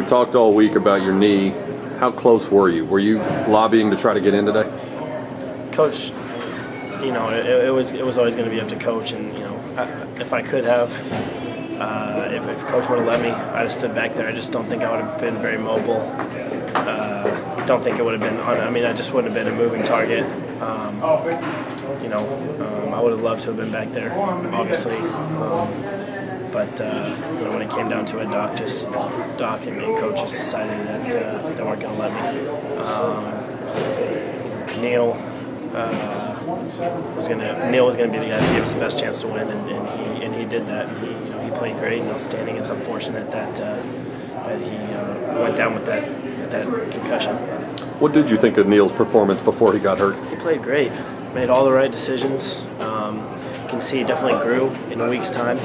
We talked all week about your knee. How close were you? Were you lobbying to try to get in today? Coach, it was always going to be up to Coach, and if I could have, if Coach would have let me, I'd have stood back there. I just don't think I would have been very mobile. Don't think it would have been. I just wouldn't have been a moving target. I would have loved to have been back there, obviously. But when it came down to it, Doc and Coach just decided that they weren't going to let me. Neal was going to be the guy that gave us the best chance to win, and he did that. And he played great and outstanding. It's unfortunate that he went down with that concussion. What did you think of Neal's performance before he got hurt? He played great. Made all the right decisions. You can see he definitely grew in a week's time,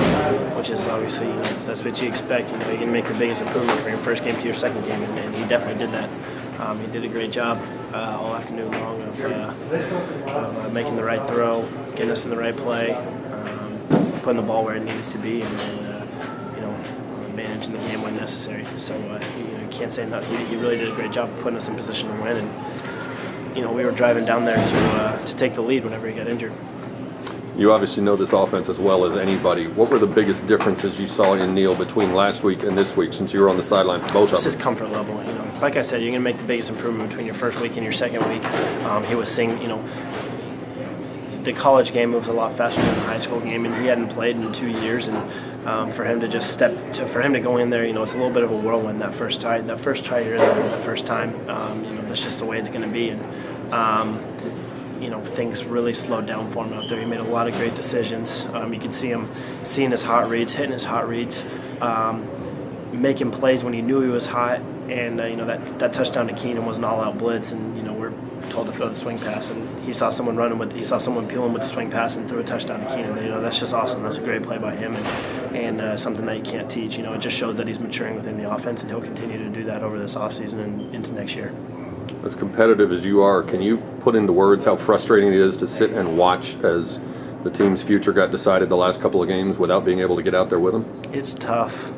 which is obviously, that's what you expect. You can make the biggest improvement from your first game to your second game, and he definitely did that. He did a great job all afternoon long of making the right throw, getting us in the right play, putting the ball where it needs to be, and managing the game when necessary. So you can't say enough. He really did a great job putting us in position to win, and we were driving down there to take the lead whenever he got injured. You obviously know this offense as well as anybody. What were the biggest differences you saw in Neal between last week and this week, since you were on the sideline for both of them? Just his comfort level. Like I said, you're going to make the biggest improvement between your first week and your second week. He was seeing, the college game moves a lot faster than the high school game, and he hadn't played in 2 years. And for him to for him to go in there, it's a little bit of a whirlwind that first try you're in there the first time. That's just the way it's going to be. And things really slowed down for him out there. He made a lot of great decisions. You could see him seeing his hot reads, hitting his hot reads, making plays when he knew he was hot. And that touchdown to Keenan was an all-out blitz, and we're told to throw the swing pass, and he saw someone peeling with the swing pass and threw a touchdown to Keenan. That's just awesome. That's a great play by him, and something that you can't teach. It just shows that he's maturing within the offense, and he'll continue to do that over this offseason and into next year. As competitive as you are, can you put into words how frustrating it is to sit and watch as the team's future got decided the last couple of games without being able to get out there with them? It's tough.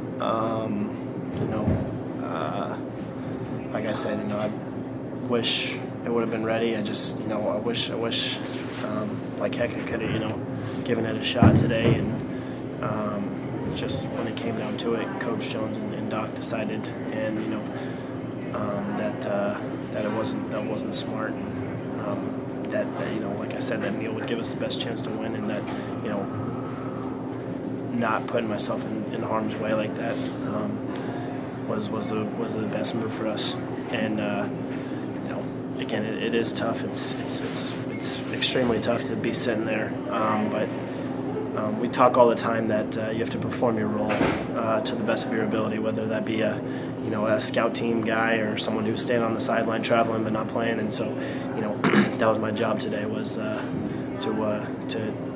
Like I said, I wish it would have been ready. I just, I wish, like heck, I could have, given it a shot today. And just when it came down to it, Coach Jones and Doc decided, and that it wasn't smart, and that like I said, that Neal would give us the best chance to win, and that not putting myself in harm's way like that was the best move for us. And again, it is tough. It's extremely tough to be sitting there, but we talk all the time that you have to perform your role to the best of your ability, whether that be a scout team guy or someone who's staying on the sideline traveling but not playing. And so that was my job today, was to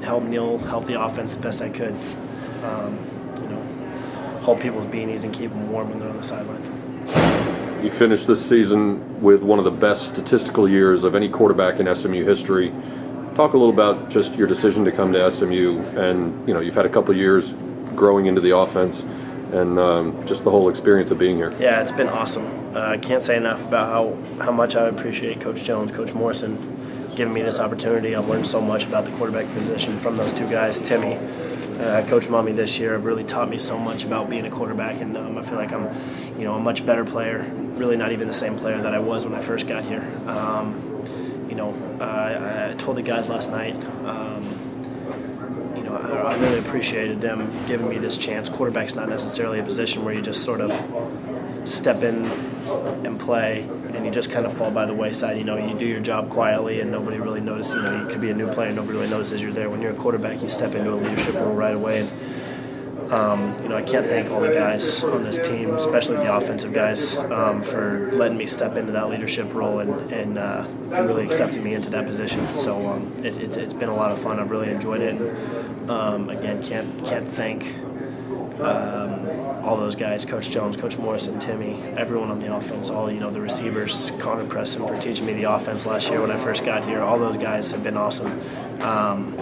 help Neal, help the offense the best I could, hold people's beanies and keep them warm when they're on the sideline. You finished this season with one of the best statistical years of any quarterback in SMU history. Talk a little about just your decision to come to SMU, and you've had a couple of years growing into the offense, and just the whole experience of being here. Yeah, it's been awesome. I can't say enough about how much I appreciate Coach Jones, Coach Morrison, giving me this opportunity. I've learned so much about the quarterback position from those two guys. Timmy, Coach Mommy this year have really taught me so much about being a quarterback, and I feel like I'm, a much better player. Really, not even the same player that I was when I first got here. I told the guys last night, I really appreciated them giving me this chance. Quarterback's not necessarily a position where you just sort of step in and play and you just kind of fall by the wayside. You do your job quietly and nobody really notices. You could be a new player, nobody really notices you're there. When you're a quarterback, you step into a leadership role right away. And I can't thank all the guys on this team, especially the offensive guys, for letting me step into that leadership role and really accepting me into that position. So it's been a lot of fun. I've really enjoyed it. And, again, can't thank all those guys, Coach Jones, Coach Morrison, Timmy, everyone on the offense, all the receivers, Connor Preston for teaching me the offense last year when I first got here. All those guys have been awesome, and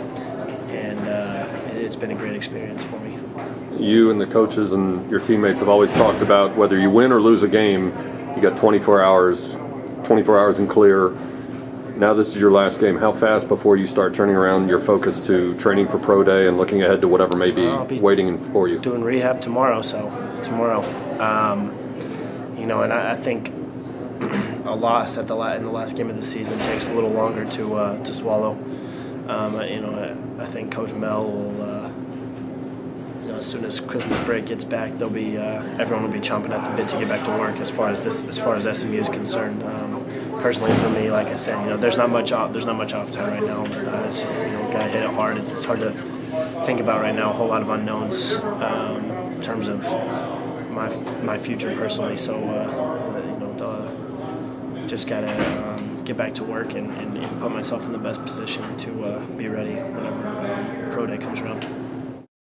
it's been a great experience for me. you and the coaches and your teammates have always talked about whether you win or lose a game, you got 24 hours and clear. Now this is your last game. How fast before you start turning around your focus to training for pro day and looking ahead to whatever may be waiting for you? Doing rehab tomorrow. And I think a loss in the last game of the season takes a little longer to swallow. I think Coach Mel will. As soon as Christmas break gets back, everyone will be chomping at the bit to get back to work. As far as SMU is concerned, personally for me, like I said, there's not much off time right now. It's just gotta hit it hard. It's hard to think about right now. A whole lot of unknowns in terms of my future personally. So just gotta get back to work and put myself in the best position to be ready whenever pro day comes around.